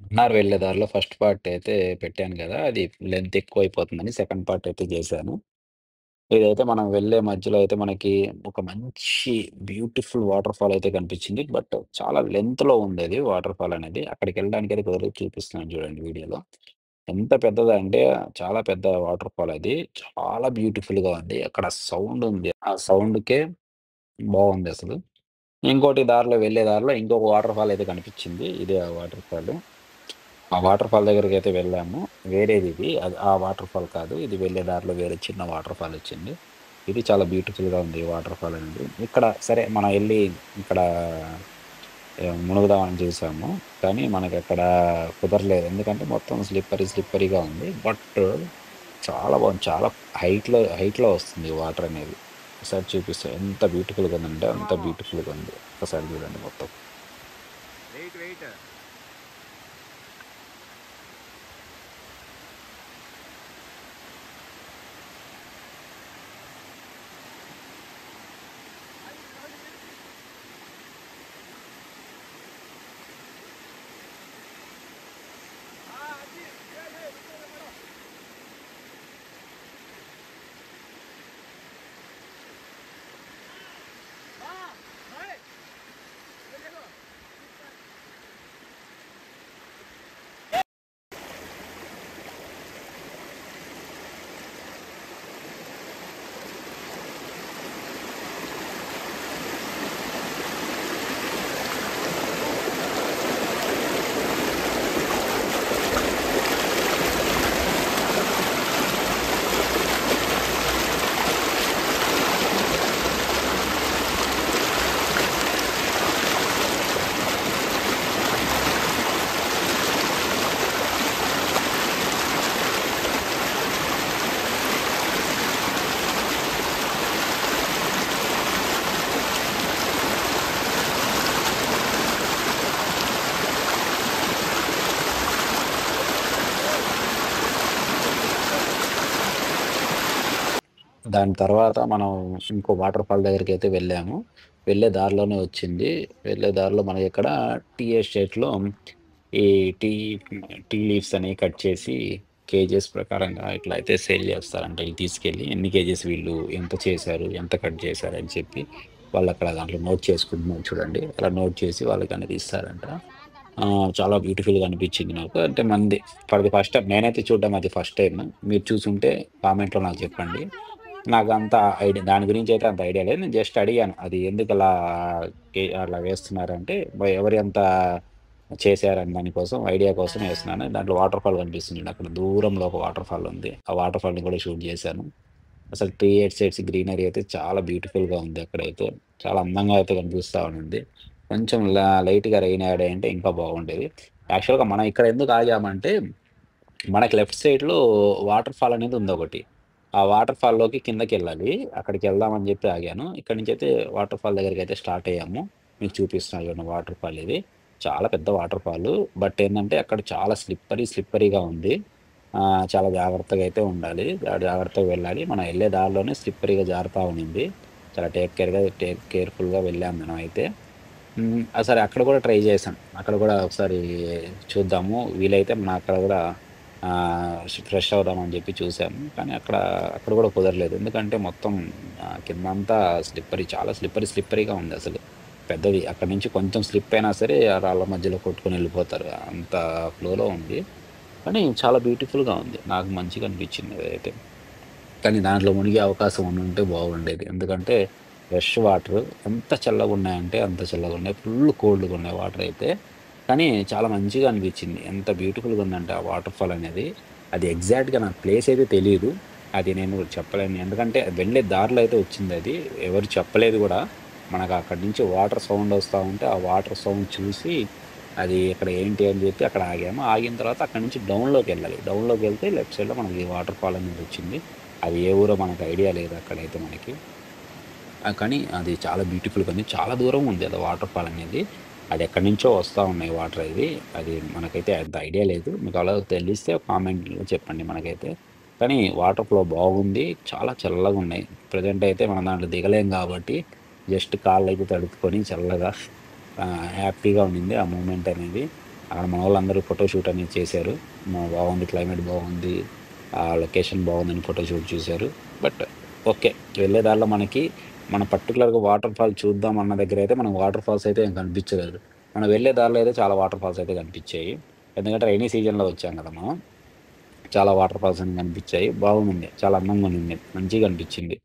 మున్నార్ వెళ్ళే దారిలో first part అయితే పెట్టాను గదా! అది లెంత్ ఎక్కువైపోతుందని సెకండ్ పార్ట్ అయితే జేశాను. ఇదైతే మనం వెళ్ళే మధ్యలో అయితే మనకి ఒక మంచి బ్యూటిఫుల్ వాటర్ ఫాల్ అయితే కనిపించింది. బట్ చాలా లెంగ్త్‌లో ఉందది వాటర్ ఫాల్ అనేది. అక్కడికెళ్ళడానికైతే కుదరలేదు చూపిస్తున్నాను చూడండి వీడియోలో. ఎంత పెద్దదంటే చాలా పెద్ద వాటర్ ఫాల్ అది. చాలా బ్యూటిఫుల్‌గా ఉంది. అక్కడ సౌండ్ ఉంది. ఆ సౌండ్‌కే బావుందసలు. ఇంకోటి దారిలో వెళ్ళే దారిలో ఇంకొక వాటర్ ఫాల్ అయితే కనిపించింది. ఇదే ఆ వాటర్ ఫాల్. ఆ వాటర్ ఫాల్ దగ్గరికైతే వెళ్ళాము. వేరేదిది. అది ఆ వాటర్ ఫాల్ కాదు. ఇది వెళ్ళే దారిలో వేరే చిన్న వాటర్ ఫాల్ వచ్చింది. ఇది చాలా బ్యూటిఫుల్‌గా ఉంది వాటర్ ఫాల్ అనేది. ఇక్కడ సరే మనం ఎళ్లి ఇక్కడ మునుగుదామని చూసాము. కానీ మనకక్కడ కుదరలేదు. ఎందుకంటే మొత్తం స్లిప్పరీగా ఉంది. బట్ చాలా బాగుంది. చాలా హైట్‌లో వస్తుంది వాటర్ అనేది. ఒకసారి చూపిస్తా. ఎంత బ్యూటిఫుల్‌గా ఉందంటే అంత బ్యూటిఫుల్‌గా ఉంది. ఒక్కసారి చూడండి మొత్తం. Wait wait. దాని తర్వాత మనం ఇంకో వాటర్ ఫాల్ దగ్గరికైతే వెళ్ళాము. వెళ్ళే దారిలోనే వచ్చింది. వెళ్ళే దారిలో మనకిక్కడ టీ ఎస్టేట్‌లో ఈ టీ టీ లీవ్స్ అనేవి కట్ చేసి కేజెస్ ప్రకారంగా ఇట్లా అయితే సేల్ చేస్తారంట. ఇవి తీసుకెళ్ళి ఎన్ని కేజెస్ వీళ్ళు ఎంత చేశారు, ఎంత కట్ చేశారు అని చెప్పి వాళ్ళక్కడ దాంట్లో నోట్ చేసుకుంటున్నారు చూడండి. అలా నోట్ చేసి వాళ్ళకనేది ఇస్తారంట. చాలా బ్యూటిఫుల్‌గా అనిపించింది నాకు. అంటే మనది ఫర్ ది ఫస్ట్ టైమ్ నేనైతే చూడడం అది ఫస్ట్ టైమ్. మీరు చూసుంటే కామెంట్‌లో నాకు చెప్పండి. నాకంత దాని గురించయితే అంత ఐడియా లేదు. నేను జస్ట్ అడిగాను. అది ఎందుకలా అలా వేస్తున్నారంటే, ఎవరు ఎంత చేశారని దాని కోసం ఐడియా కోసం ఏస్తున్నాను. దాంట్లో వాటర్ ఫాల్ కనిపిస్తుంది చూడండి. అక్కడ దూరంలో ఒక వాటర్ ఫాల్ ఉంది. ఆ వాటర్ ఫాల్‌ని కూడా షూట్ చేశాను. అసలు 3 ఎయిట్ సైడ్స్ గ్రీనరీ అయితే చాలా బ్యూటిఫుల్‌గా ఉంది అక్కడైతే. చాలా అందంగా అయితే కనిపిస్తా ఉండింది. కొంచెం లైట్‌గా రెయిన్ యాడ్ అయ్యుంటే ఇంకా బాగుండేది. యాక్చువల్‌గా మనం ఇక్కడ ఎందుకు ఆగామంటే మనకి లెఫ్ట్ సైడ్‌లో వాటర్ ఫాల్ అనేది ఉందొకటి. ఆ వాటర్ ఫాల్‌లోకి కిందకెళ్ళాలి. అక్కడికెళ్దామని జెప్పి ఆగాను. ఇక్కడి నుంచయితే వాటర్ ఫాల్ దగ్గరికైతే స్టార్ట్ అయ్యాము. మీకు చూపిస్తున్నా చూడండి వాటర్ ఫాల్ ఇది. చాలా పెద్ద వాటర్ ఫాలు. బట్ ఏందంటే అక్కడ చాలా స్లిప్పరీగా ఉంది. చాలా జాగ్రత్తగా అయితే ఉండాలి. జాగ్రత్తగా వెళ్ళాలి. మనం ఎళ్ళే దారిలోనే స్లిప్పరీగా జారుతా ఉండింది. చాలా టేక్ కేర్‌ఫుల్‌గా వెళ్ళాము మనమైతే. సరే అక్కడ కూడా ట్రై చేశాం. అక్కడ కూడా ఒకసారి చూద్దాము. వీలైతే మనం అక్కడ గూడా ఫ్రెష్ అవుదాం అని జెప్పి చూసాము. కానీ అక్కడ గూడా కుదరలేదు. ఎందుకంటే మొత్తం కిందంతా చాలా స్లిప్పరీగా ఉందసలు. పెద్దది. అక్కడి నుంచి కొంచెం స్లిప్ అయినా సరే ఆ రాళ్ళ మధ్యలో కొట్టుకొని ఎళ్ళిపోతారు. అంత ఫ్లోలో ఉంది. కానీ చాలా బ్యూటిఫుల్‌గా ఉంది. నాకు మంచిగా అనిపించింది అదైతే. కానీ దాంట్లో మునిగే అవకాశం ఉండుంటే బాగుండేది. ఎందుకంటే ఫ్రెష్ వాటరు ఎంత చల్లగున్నాయంటే అంత చల్లగున్నాయి. ఫుల్ కోల్డ్‌గున్నాయి వాటరయితే. కానీ చాలా మంచిగా అనిపించింది. ఎంత బ్యూటిఫుల్‌గా ఉందంటే ఆ వాటర్ ఫాల్ అనేది. అది ఎగ్జాక్ట్‌గా నాకు ప్లేస్ అయితే తెలీదు. అది నేను చెప్పలేను. ఎందుకంటే వెళ్ళే దారిలో అయితే వచ్చిందది. ఎవరు చెప్పలేదు గూడా. మనకు అక్కడి నుంచి వాటర్ సౌండ్ వస్తా ఉంటే, ఆ వాటర్ సౌండ్ చూసి అది ఇక్కడ ఏంటి అని చెప్పి అక్కడ ఆగాము. ఆగిన తర్వాత అక్కడి నుంచి డౌన్‌లోకెళ్ళాలి. డౌన్‌లోకెళ్తే లెఫ్ట్ సైడ్‌లో మనకి వాటర్ ఫాల్ అనేది వచ్చింది. అది ఏ ఊరో మనకు ఐడియా లేదు అక్కడైతే మనకి. కానీ అది చాలా బ్యూటిఫుల్‌గా ఉంది. చాలా దూరం ఉంది అది వాటర్ ఫాల్ అనేది. అది ఎక్కడి నుంచో వస్తా ఉన్నాయి వాటర్ అది. అది మనకైతే అంత ఐడియా లేదు. మీకు అలా తెలిస్తే కామెంట్‌లో చెప్పండి మనకైతే. కానీ వాటర్ ఫ్లో బాగుంది. చాలా చల్లగున్నాయి. ప్రెజెంట్ అయితే మనం దాంట్లో దిగలేం కాబట్టి జస్ట్ కాళ్ళైతే తడుపుకొని చల్లగా హ్యాపీగా ఉండింది ఆ మూమెంట్ అనేది. అక్కడ మనోళ్ళందరూ ఫోటో షూట్ అనేది చేశారు. బాగుంది. క్లైమేట్ బాగుంది. లొకేషన్ బాగుందని ఫోటో షూట్ చూసారు. But okay. వెళ్ళే దారిలో మనకి పర్టిక్యులర్‌గా వాటర్ ఫాల్ చూద్దాం అన్న దగ్గరైతే మనకు వాటర్ ఫాల్స్ అయితే ఏం కనిపించలేదు. మనం వెళ్ళే దారిలో అయితే చాలా వాటర్ ఫాల్స్ అయితే కనిపించాయి. ఎందుకంటే రైనీ సీజన్‌లో వచ్చాం కదా మనం. చాలా వాటర్ ఫాల్స్ అని కనిపించాయి. బాగుంది. చాలా అందంగా ఉండింది. మంచిగా అనిపించింది.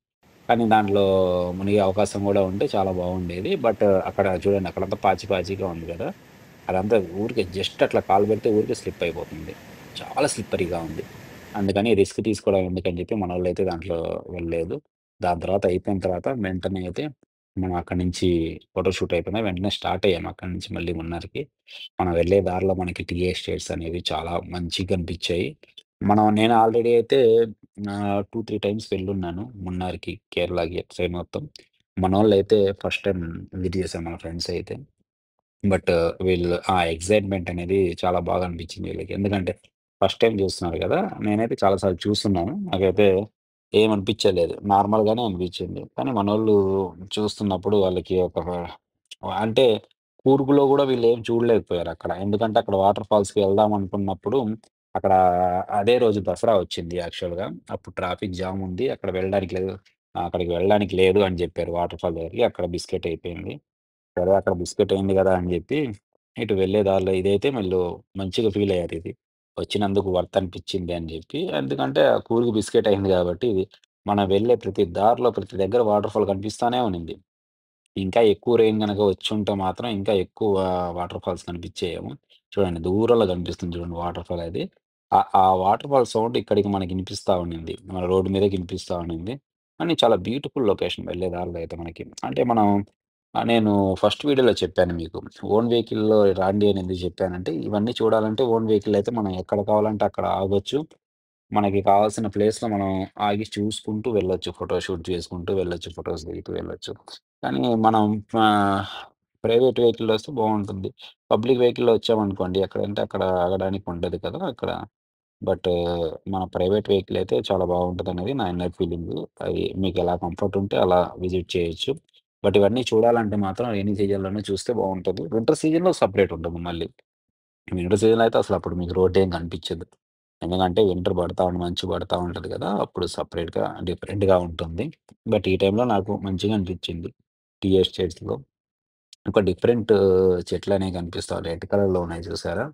కానీ దాంట్లో మునిగే అవకాశం గూడా ఉంటే చాలా బాగుండేది. బట్ అక్కడ చూడండి అక్కడంతా పాచి పాచిగా ఉంది గదా! అదంతా ఊరికే జస్ట్ అట్లా కాలు పెడితే ఊరికే స్లిప్ అయిపోతుంది. చాలా స్లిప్పరీగా ఉంది. అందుకని రిస్క్ తీసుకోవడం ఎందుకని చెప్పి మనోళ్ళైతే దాంట్లో వెళ్ళలేదు. దాని తర్వాత అయిపోయిన తర్వాత వెంటనే అయితే మనం అక్కడి నుంచి ఫోటో షూట్ అయిపోయింది. వెంటనే స్టార్ట్ అయ్యాము అక్కడి నుంచి మళ్ళీ మున్నార్‌కి. మనం వెళ్ళే దారిలో మనకి టీ ఎస్టేట్స్ అనేవి చాలా మంచిగా కనిపించాయి. నేను ఆల్రెడీ అయితే 2, 3 టైమ్స్ వెళ్ళున్నాను మున్నార్‌కి, కేరళకి అటు సైడ్ మొత్తం. మనోళ్ళైతే ఫస్ట్ టైమ్ విజిట్ చేశారు మన ఫ్రెండ్స్ అయితే. బట్ వీళ్ళు ఆ ఎక్సైట్‌మెంట్ అనేది చాలా బాగా అనిపించింది వీళ్ళకి. ఎందుకంటే ఫస్ట్ టైమ్ చూస్తున్నారు గదా! నేనైతే చాలా సార్లు చూస్తున్నాను. నాకైతే ఏమనిపించలేదు. నార్మల్‌గానే అనిపించింది. కానీ మనోళ్ళు చూస్తున్నప్పుడు వాళ్ళకి అంటే కూర్గ్‌లో గూడా వీళ్ళేం చూడలేకపోయారక్కడ. ఎందుకంటే అక్కడ వాటర్ ఫాల్స్‌కి వెళ్దాం అనుకున్నప్పుడు అక్కడ అదే రోజు దసరా వచ్చింది యాక్చువల్‌గా. అప్పుడు ట్రాఫిక్ జామ్ ఉంది. అక్కడికి వెళ్ళడానికి లేదు అని జెప్పారు వాటర్ ఫాల్ దగ్గరికి. అక్కడ బిస్కెట్ అయిపోయింది. సరే అక్కడ బిస్కెట్ అయింది గదా! అని జెప్పి, ఇటు వెళ్ళే దారిలో ఇదైతే వీళ్ళు మంచిగా ఫీల్ అయ్యారిది. వచ్చినందుకు వర్త్ అనిపిచ్చింది అని జెప్పి. ఎందుకంటే ఆ కూరుకు బిస్కెట్ అయింది గాబట్టి, ఇది మనం వెళ్ళే ప్రతి దారిలో ప్రతి దగ్గర వాటర్ ఫాల్ కనిపిస్తానే ఉన్నింది. ఇంకా ఎక్కువ రెయిన్ గనక వచ్చుంటే మాత్రం ఇంకా ఎక్కువ వాటర్ ఫాల్స్ కనిపిచ్చేయేమో. చూడండి దూరంలో కనిపిస్తుంది చూడండి వాటర్ ఫాల్ అది. ఆ వాటర్ ఫాల్ సౌండ్ ఇక్కడికి మనకి ఇనిపిస్తా ఉండింది. మన రోడ్డు మీదకి ఇనిపిస్తా ఉండింది. కానీ చాలా బ్యూటిఫుల్ లొకేషన్ వెళ్ళే దారిలో అయితే మనకి. అంటే మనం నేను ఫస్ట్ వీడియోలో చెప్పాను మీకు. ఓన్ వెహికల్‌లో రాండి అని ఎందుకు చెప్పానంటే, ఇవన్నీ చూడాలంటే ఓన్ వెహికల్ అయితే మనం ఎక్కడ కావాలంటే అక్కడ ఆగొచ్చు. మనకి కావాల్సిన ప్లేస్‌లో మనం ఆగి చూసుకుంటూ వెళ్ళొచ్చు. ఫోటో షూట్ చేసుకుంటూ వెళ్ళొచ్చు. ఫోటోస్ దిగుతూ వెళ్ళొచ్చు. కానీ మనం ఆహ్, ప్రైవేట్ వెహికల్‌లో వస్తే బావుంటుంది. పబ్లిక్ వెహికల్‌లో వచ్చామనుకోండి ఎక్కడంటే అక్కడ ఆగడానికి ఉండదు కదా! అక్కడ. బట్ మన ప్రైవేట్ వెహికల్ అయితే చాలా బావుంటదనేది నా ఇన్నర్ ఫీలింగు. అది మీకెలా కంఫర్ట్ ఉంటే అలా విజిట్ చేయొచ్చు. బట్ ఇవన్నీ చూడాలంటే మాత్రం రెయినీ సీజన్‌లోనే చూస్తే బావుంటది. వింటర్ సీజన్‌లో సెపరేట్ ఉంటుంది మళ్ళీ. వింటర్ సీజన్‌లో అయితే అసలప్పుడు మీకు రోడ్డేం కనిపించదు. ఎందుకంటే వింటర్ పడతా మంచు పడతా ఉంటది కదా! అప్పుడు సెపరేట్‌గా డిఫరెంట్‌గా ఉంటుంది. బట్ ఈ టైంలో నాకు మంచిగా అనిపించింది. టీ ఎస్టేట్స్‌లో ఒక డిఫరెంట్ చెట్లనేవి కనిపిస్తా రెడ్ కలర్‌లో ఉన్నాయి చూసారా?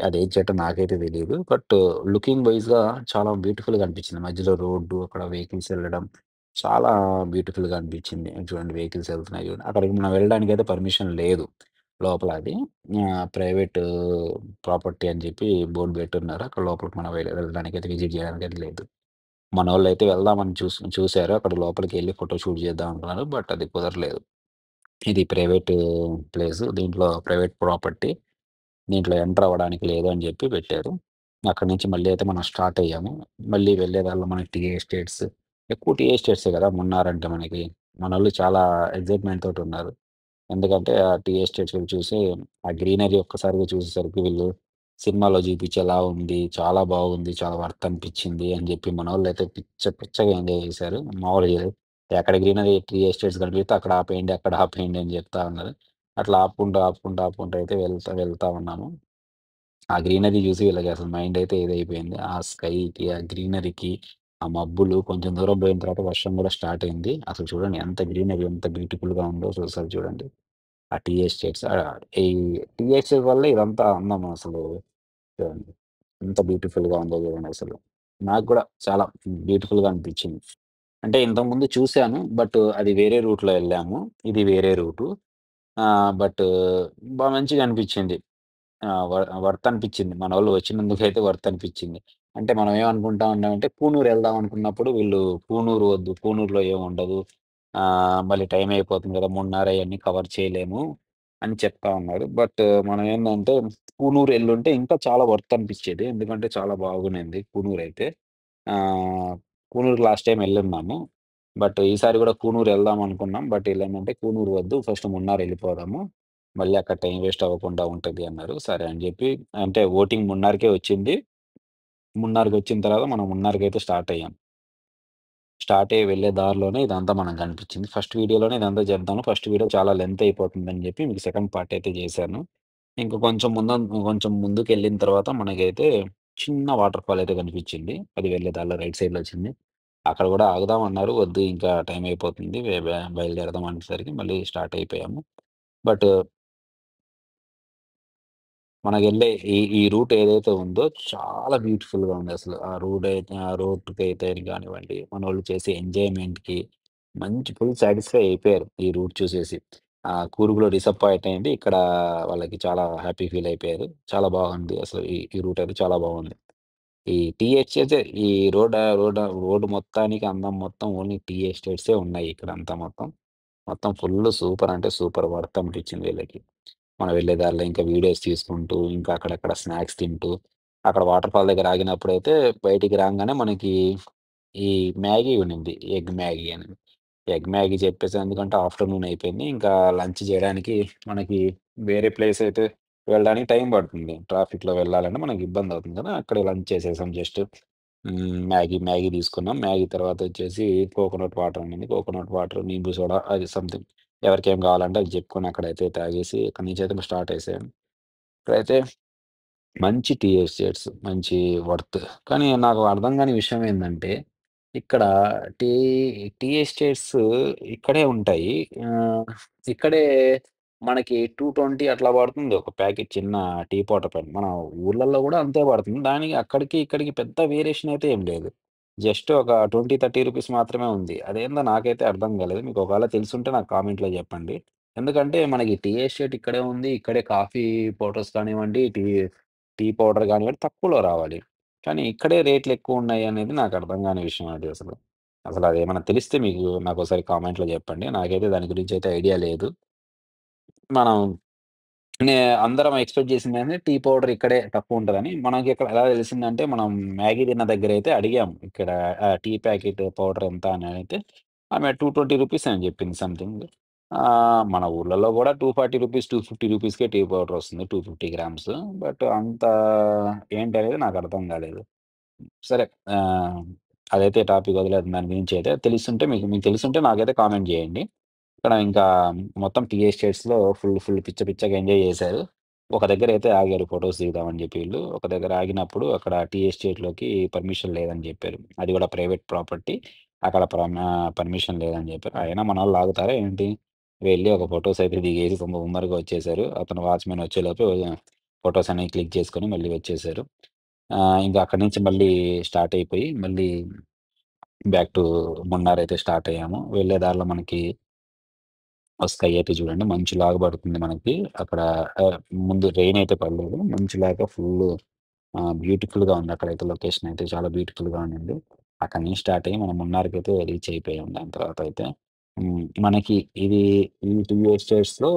అదేం చెట్టో నాకైతే తెలీదు. బట్ లుకింగ్ వైస్‌గా చాలా బ్యూటిఫుల్‌గా అనిపించింది. మధ్యలో రోడ్డు, అక్కడ వెహికల్స్ ఎళ్ళడం చాలా బ్యూటిఫుల్‌గా అనిపించింది. చూడండి వెహికల్స్ ఎళ్తున్నాయి చూడండి. అక్కడికి మనం వెళ్ళడానికైతే పర్మిషన్ లేదు. లోపల అది. ప్రైవేట్ ప్రాపర్టీ అని చెప్పి బోర్డ్ పెట్టున్నారు. అక్కడ లోపలికి మనం వెళ్ళడానికైతే విజిట్ చేయడానికైతే లేదు. మనోళ్ళైతే వెళ్దామని చూసారు. అక్కడ లోపలికెళ్ళి ఫోటో షూట్ చేద్దాం అనుకున్నారు. బట్ అది కుదరలేదు. ఇది ప్రైవేట్ ప్లేసు. దీంట్లో ప్రైవేట్ ప్రాపర్టీ. దీంట్లో ఎంటర్ అవ్వడానికి లేదు అని జెప్పి పెట్టారు. అక్కడి నుంచి మళ్ళీ అయితే మనం స్టార్ట్ అయ్యాము. మళ్ళీ వెళ్ళేదారిలో మనకి టీ ఎస్టేట్స్ ఎక్కువ టీ ఎస్టేట్సే గదా! మున్నార్ అంటే మనకి. మనోళ్ళు చాలా ఎక్సైట్‌మెంట్ తోటున్నారు. ఎందుకంటే ఆ టీ ఎస్టేట్స్ చూసి ఆ గ్రీనరీ ఒక్కసారిగా చూసేసరికి వీళ్ళు సినిమాలో చూపించేలా ఉంది. చాలా బాగుంది. చాలా వర్త్ అనిపించింది అని జెప్పి మనోళ్ళైతే పిచ్చగా ఎంజాయ్ చేశారు. మామూలుగా లేదు. ఎక్కడ గ్రీనరీ టీ ఎస్టేట్స్ కనిపిస్తే అక్కడ ఆపేయండి, అక్కడ ఆపేయండి అని జెప్తా ఉన్నారు. అట్లా ఆపుకుంటూ అయితే వెళ్తా ఉన్నాము. ఆ గ్రీనరీ చూసి వీళ్ళకి అసలు మైండ్ అయితే ఇదైపోయింది. ఆ స్కైకి, ఆ గ్రీనరీకి, ఆ మబ్బులు కొంచెం దూరం పోయిన తర్వాత వర్షం గూడా స్టార్ట్ అయింది. అసలు చూడండి ఎంత గ్రీనరీ ఎంత బ్యూటిఫుల్‌గా ఉందో ఒకసారి చూడండి. ఆ టీ ఎస్టేట్స్ ఈ టీ ఎస్టేట్ వల్లే ఇదంతా అందం అసలు చూడండి. ఎంత బ్యూటిఫుల్‌గా ఉందో చూడండి అసలు. నాకు గూడా చాలా బ్యూటిఫుల్‌గా అనిపించింది. అంటే ఇంతకుముందు చూసాను. బట్ అది వేరే రూట్‌లో ఎళ్ళాము. ఇది వేరే రూటు. బట్ మంచిగా అనిపించింది. ఆ! వర్త్ అనిపిచ్చింది. మనోళ్ళు వచ్చినందుకైతే వర్త్ అనిపిచ్చింది. అంటే మనం ఏమనుకుంటా ఉన్నామంటే కూనూరు ఎళ్దాం అనుకున్నప్పుడు వీళ్ళు కూనూరు వద్దు. కూనూరులో ఏముండదు. మళ్ళీ టైం అయిపోతుంది కదా! 3:30 అయన్నీ కవర్ చేయలేము అని చెప్తా ఉన్నారు. బట్ మనం ఏందంటే కూనూరు ఎళ్ళుంటే ఇంకా చాలా వర్త్ అనిపిచ్చేది. ఎందుకంటే చాలా బాగునింది కూనూరైతే. ఆహ్, కూనూరు లాస్ట్ టైమ్ ఎళ్ళున్నాము. బట్ ఈసారి గూడా కూనూరు ఎళ్దాం అనుకున్నాం. బట్ ఈళ్ళేంటంటే కూనూరు వద్దు ఫస్ట్ మున్నార్ ఎళ్ళిపోదాము. మళ్ళీ అక్కడ టైం వేస్ట్ అవ్వకుండా ఉంటది అన్నారు. సరే అని జెప్పి అంటే వోటింగ్ మున్నార్‌కే వచ్చింది. మున్నార్‌కొచ్చిన తర్వాత మనం మున్నార్‌కైతే స్టార్ట్ అయ్యాం. స్టార్ట్ అయ్యి వెళ్ళే దారిలోనే ఇదంతా మనకు కనిపించింది. ఫస్ట్ వీడియోలోనే ఇదంతా చెప్దాను. ఫస్ట్ వీడియో చాలా లెంత్ అయిపోతుందని జెప్పి మీకు సెకండ్ పార్ట్ అయితే జేశాను. ఇంక కొంచెం ముందుకెళ్ళిన తర్వాత మనకైతే చిన్న వాటర్ ఫాల్ అయితే కనిపించింది. అది వెళ్ళే దారిలో రైట్ సైడ్‌లో వచ్చింది. అక్కడ గూడా ఆగుదామన్నారు. వద్దు ఇంకా టైం అయిపోతుంది. వె బ బయలుదేరదాం అనేసరికి మళ్ళీ స్టార్ట్ అయిపోయాము. బట్ మనకెళ్ళే ఈ రూట్ ఏదైతే ఉందో చాలా బ్యూటిఫుల్‌గా ఉందసలు. ఆ రూట్‌కైతే గానివ్వండి, మనోళ్ళు చేసే ఎంజాయ్‌మెంట్‌కి మంచి ఫుల్ సాటిస్ఫై అయిపోయారు. ఈ రూట్ చూసేసి. కూర్గ్‌లో డిసప్పాయింట్ అయింది. ఇక్కడ వాళ్ళకి చాలా హ్యాపీ ఫీల్ అయిపోయారు. చాలా బాగుంది అసలు ఈ రూట్ అయితే చాలా బాగుంది. ఈ టీ ఎస్టేట్సే ఈ రోడ్ మొత్తానికి అందం మొత్తం ఓన్లీ టీ ఎస్టేట్సే ఉన్నాయి ఇక్కడంతా మొత్తం. మొత్తం ఫుల్లు సూపర్ అంటే సూపర్ వర్త్ అనిపించింది వీళ్ళకి. మనం వెళ్ళే దారిలో ఇంకా వీడియోస్ తీసుకుంటూ, ఇంకా అక్కడక్కడ స్నాక్స్ తింటూ, అక్కడ వాటర్ ఫాల్ దగ్గర ఆగినప్పుడైతే బయటికి రాంగానే మనకి ఈ మ్యాగీ ఉండింది. ఎగ్ మ్యాగీ అని. ఎగ్ మ్యాగీ చెప్పేసి ఎందుకంటే ఆఫ్టర్‌నూన్ అయిపోయింది. ఇంకా లంచ్ జేయడానికి మనకి వేరే ప్లేస్ అయితే వెళ్ళడానికి టైం పడుతుంది. ట్రాఫిక్‌లో వెళ్ళాలంటే మనకి ఇబ్బందవుతుంది కదా! అక్కడే లంచ్ చేసేసాం జస్ట్. మ్యాగీ తీసుకున్నాం. మ్యాగీ తర్వాతొచ్చేసి కోకోనట్ వాటర్ ఉండింది. కోకోనట్ వాటర్, నింబు సోడా అది సంథింగ్ ఎవరికేం కావాలంటే అది చెప్పుకొని అక్కడైతే తాగేసి అక్కడి నుంచయితే స్టార్ట్ చేసాం. ఇక్కడైతే మంచి టీ ఎస్టేట్స్. మంచి వర్త్. కానీ నాకు అర్థం కాని విషయం ఏందంటే, ఇక్కడ టీ టీ ఎస్టేట్స్ ఇక్కడే ఉంటాయి. ఆహ్, ఇక్కడే మనకి 220 అట్లా పడుతుంది ఒక ప్యాకెట్ చిన్న టీ పౌడర్ ప్యాకెట్. మన ఊర్లల్లో గూడా అంతే పడుతుంది. దానికి అక్కడికి, ఇక్కడికి పెద్ద వేరియేషన్ అయితే ఏం లేదు. జస్ట్ ఒక 20, 30 రూపీస్ మాత్రమే ఉంది. అదేందో నాకైతే అర్థం కాలేదు. మీకు ఒకవేళ తెలిసుంటే నాకు కామెంట్‌లో చెప్పండి. ఎందుకంటే మనకి టీ ఎస్టేట్ ఇక్కడే ఉంది. ఇక్కడే కాఫీ పౌడర్స్ కానివ్వండి, టీ పౌడర్ గానివ్వండి తక్కువలో రావాలి. కానీ ఇక్కడే రేట్‌లెక్కువున్నాయనేది నాకర్థం గాని విషయం అది అసలు. అసలదేమన్నా తెలిస్తే మీకు నాకోసారి కామెంట్‌లో జెప్పండి. నాకైతే దాని గురించయితే ఐడియా లేదు. మనం నే అందరం ఎక్స్‌పెక్ట్ జేసిందేంది టీ పౌడర్ ఇక్కడే తక్కువుంటదని. మనకిక్కడ ఎలా తెలిసిందంటే, మనం మ్యాగీ తిన్న దగ్గరైతే అడిగాం. ఇక్కడ టీ ప్యాకెట్ పౌడర్ ఎంత అనైతే ఆమె 220 రూపీస్ అని జెప్పింది సంథింగ్. మన ఊర్లలో గూడా 240 రూపీస్, 250 రూపీస్‌కే టీ పౌడర్ వస్తుంది. 250 గ్రామ్స్. బట్ అంత ఏంటనేది నాకర్థం గాలేదు. సరే. ఆహ్, అదైతే టాపిక్ వదిలేద్దాం దాని గురించయితే. తెలిసుంటే మీకు మీకు తెలిసుంటే నాకైతే కామెంట్ జేయండి. ఇక్కడ ఇంకా మొత్తం టీ ఎస్టేట్స్‌లో ఫుల్ పిచ్చగా ఎంజాయ్ చేశారు. ఒక దగ్గరైతే ఆగారు ఫోటోస్ దిగుదామని జెప్పి ఈళ్ళు. ఒక దగ్గర ఆగినప్పుడు అక్కడ టీ ఎస్టేట్‌లోకి పర్మిషన్ లేదని జెప్పారు. అది గూడా ప్రైవేట్ ప్రాపర్టీ. అక్కడ పర్మిషన్ లేదని జెప్పారు. అయినా మనోళ్ళు ఆగుతారా ఏంటి? వెళ్లి ఒక ఫోటోస్ అయితే దిగేసి తొందరగా వచ్చేసారు. అతను వాచ్‌మెన్ వచ్చేలోపు ఫోటోస్ అన్ని క్లిక్ చేసుకొని మళ్ళీ వచ్చేసారు. ఇంకా అక్కడి నుంచి మళ్ళీ స్టార్ట్ అయిపోయి మళ్ళీ బ్యాక్ టు మున్నార్ అయితే స్టార్ట్ అయ్యాము. వెళ్ళే దారిలో మనకి స్కై అయితే చూడండి మంచులాగా పడుతుంది మనకి. అక్కడ ఆహ్, ముందు రెయిన్ అయితే పడలేదు. మంచులాగా ఫుల్లు బ్యూటిఫుల్‌గా ఉంది. అక్కడైతే లొకేషన్ అయితే చాలా బ్యూటిఫుల్‌గా ఉండింది. అక్కడి నుంచి స్టార్ట్ అయ్యి మనం మున్నార్‌కైతే రీచ్ అయిపోయాం. దాని తర్వాత అయితే మనకి ఇది ఈ టీ ఎస్టేట్స్‌లో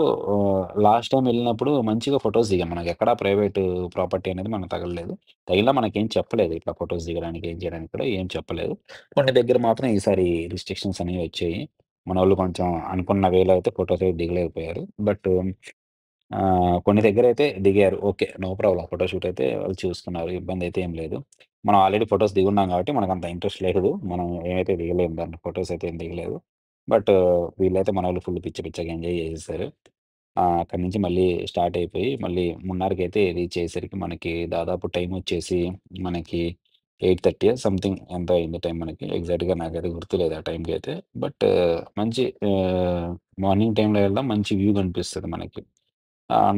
లాస్ట్ టైమ్ వెళ్ళినప్పుడు మంచిగా ఫోటోస్ దిగాం. మనకెక్కడ ప్రైవేటు ప్రాపర్టీ అనేది మనకు తగలలేదు. తగిలినా మనకేం చెప్పలేదు. ఇట్లా ఫోటోస్ దిగడానికి, ఏం చేయడానికి కూడా ఏం చెప్పలేదు. కొన్ని దగ్గర మాత్రం ఈసారి రిస్ట్రిక్షన్స్ అనేవి వచ్చాయి. మనోళ్ళు కొంచెం అనుకున్న వేలో అయితే ఫోటోస్ అయితే దిగలేకపోయారు. బట్ కొన్ని దగ్గరైతే దిగారు. Okay. No problem. Photo shoot అయితే వాళ్ళు చూసుకున్నారు. ఇబ్బందయితే ఏం లేదు. మనం ఆల్రెడీ ఫోటోస్ దిగున్నాం గాబట్టి మనకంత ఇంట్రెస్ట్ లేదు. మనం ఏమైతే దిగలేము దాంట్లో ఫోటోస్ అయితే ఏం దిగలేదు. బట్ వీళ్ళైతే మనోళ్ళు పిచ్చగా ఎంజాయ్ చేసేసారు. అక్కడి నుంచి మళ్ళీ స్టార్ట్ అయిపోయి మళ్ళీ మున్నార్‌కైతే రీచ్ అయ్యేసరికి మనకి దాదాపు టైమొచ్చేసి మనకి 8:30 సంథింగ్ ఎంతో అయింది టైం మనకి. ఎగ్జాక్ట్‌గా నాకైతే గుర్తులేదు ఆ టైంకైతే. బట్ మంచి మార్నింగ్ టైమ్‌లో వెళ్దాం మంచి వ్యూ కనిపిస్తది మనకి.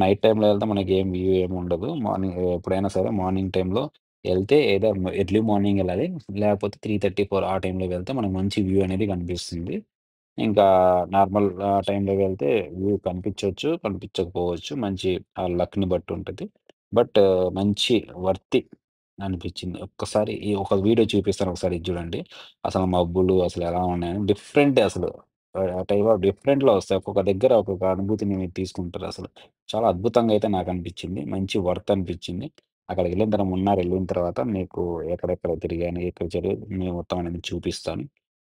నైట్ టైమ్‌లో ఎళ్తే మనకేం వ్యూ ఏముండదు. మార్నింగ్ ఎప్పుడైనా సరే మార్నింగ్ టైమ్‌లో ఎళ్తే ఎర్లీ మార్నింగ్ ఎళ్ళాలి. లేకపోతే 3:30, 4 ఆ టైమ్‌లో వెళ్తే మనకు మంచి వ్యూ అనేది కనిపిస్తుంది. ఇంకా నార్మల్ టైమ్‌లో వెళ్తే వ్యూ కనిపించొచ్చు, కనిపించకపోవచ్చు. మంచి లక్‌ని బట్టి ఉంటది. బట్ మంచి వర్తి అనిపించింది. ఒక్కసారి ఈ ఒక వీడియో చూపిస్తాను ఒకసారి ఇది చూడండి. అసలు మబ్బులు అసలెలా ఉన్నాయని డిఫరెంట్ అసలు. టైప్ ఆఫ్ డిఫరెంట్‌లో వస్తాయి. ఒక్కొక్క దగ్గర ఒక్కొక్క అనుభూతిని మీరు తీసుకుంటారసలు. చాలా అద్భుతంగా అయితే నాకనిపించింది. మంచి వర్త్ అనిపించింది. అక్కడికెళ్ళిన తర్వాత మున్నార్ ఎళ్ళిన తర్వాత మీకు ఎక్కడెక్కడ తిరిగాను, ఎక్కడ మీ మొత్తం అనేది చూపిస్తాను.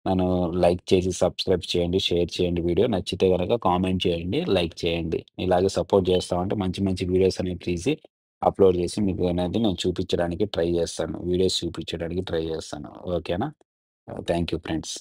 నన్ను లైక్ చేసి, సబ్స్క్రైబ్ చేయండి, షేర్ చేయండి వీడియో. నచ్చితే గనక కామెంట్ చేయండి, లైక్ చేయండి. ఇలాగే సపోర్ట్ చేస్తా ఉంటే మంచి వీడియోస్ అనేవి తీసి అప్‌లోడ్ చేసి మీకు అనేది నేను చూపించడానికి ట్రై చేస్తాను. వీడియోస్ చూపించడానికి ట్రై చేస్తాను. ఓకేనా? Thank you friends.